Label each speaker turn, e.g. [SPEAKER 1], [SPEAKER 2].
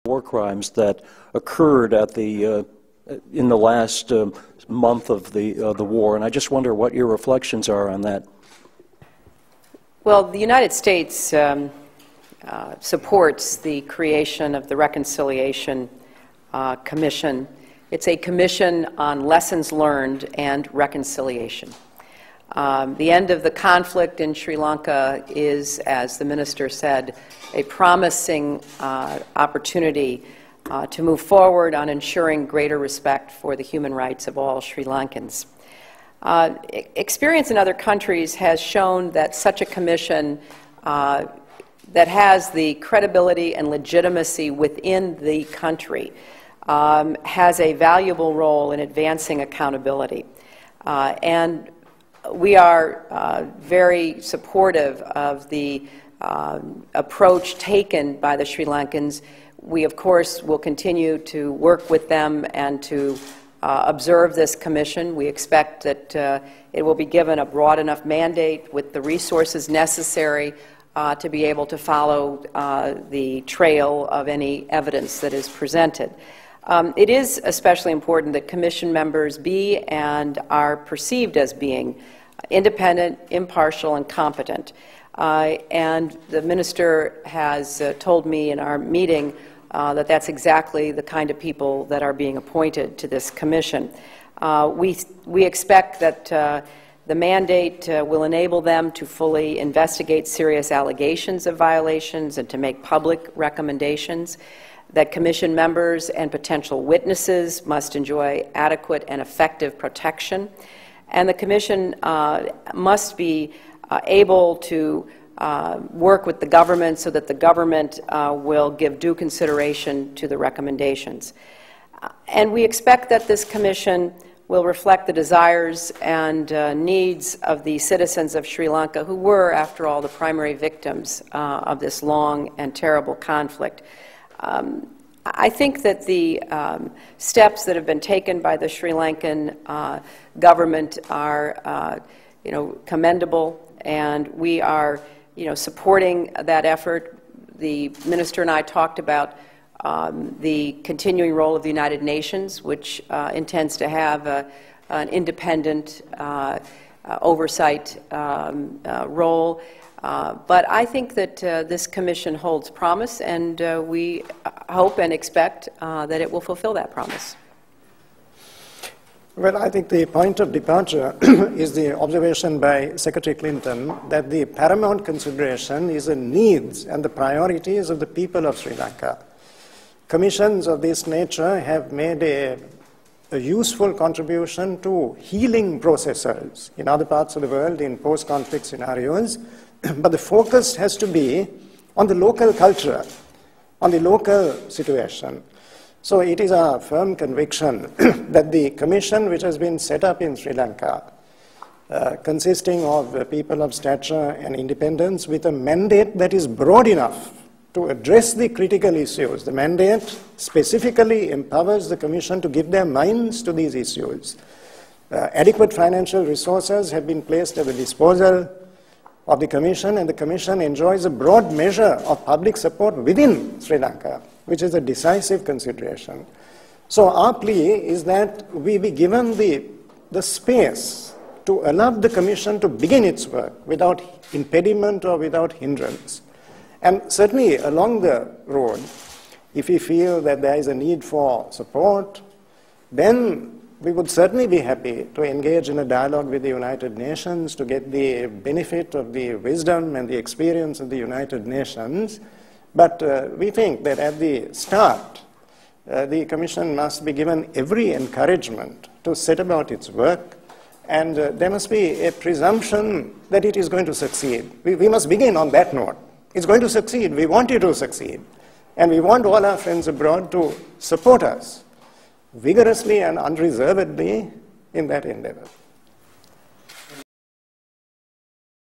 [SPEAKER 1] war crimes that occurred at the in the last month of the war, and I just wonder what your reflections are on that.
[SPEAKER 2] Well, the United States supports the creation of the Reconciliation Commission. It's a commission on lessons learned and reconciliation. The end of the conflict in Sri Lanka is, as the minister said, a promising opportunity to move forward on ensuring greater respect for the human rights of all Sri Lankans. Experience in other countries has shown that such a commission that has the credibility and legitimacy within the country has a valuable role in advancing accountability. And we are very supportive of the approach taken by the Sri Lankans. We, of course, will continue to work with them and to observe this commission. We expect that it will be given a broad enough mandate with the resources necessary to be able to follow the trail of any evidence that is presented. It is especially important that commission members be and are perceived as being independent, impartial, and competent. And the minister has told me in our meeting that that's exactly the kind of people that are being appointed to this commission. We expect that the mandate will enable them to fully investigate serious allegations of violations and to make public recommendations, that commission members and potential witnesses must enjoy adequate and effective protection, and the commission must be able to work with the government so that the government will give due consideration to the recommendations. And we expect that this commission will reflect the desires and needs of the citizens of Sri Lanka, who were, after all, the primary victims of this long and terrible conflict. I think that the steps that have been taken by the Sri Lankan government are, commendable, and we are, supporting that effort. The minister and I talked about the continuing role of the United Nations, which intends to have an independent oversight role. But I think that this commission holds promise, and we hope and expect that it will fulfill that promise.
[SPEAKER 3] Well, I think the point of departure is the observation by Secretary Clinton that the paramount consideration is the needs and the priorities of the people of Sri Lanka. Commissions of this nature have made a useful contribution to healing processes in other parts of the world in post-conflict scenarios, but the focus has to be on the local culture, on the local situation. So it is our firm conviction that the commission which has been set up in Sri Lanka, consisting of people of stature and independence with a mandate that is broad enough to address the critical issues. The mandate specifically empowers the Commission to give their minds to these issues. Adequate financial resources have been placed at the disposal of the Commission, and the Commission enjoys a broad measure of public support within Sri Lanka, which is a decisive consideration. So our plea is that we be given the space to allow the Commission to begin its work without impediment or without hindrance. And certainly along the road, if we feel that there is a need for support, then we would certainly be happy to engage in a dialogue with the United Nations to get the benefit of the wisdom and the experience of the United Nations. But we think that at the start, the Commission must be given every encouragement to set about its work, and there must be a presumption that it is going to succeed. We must begin on that note. It's going to succeed. We want it to succeed. And we want all our friends abroad to support us vigorously and unreservedly in that endeavor.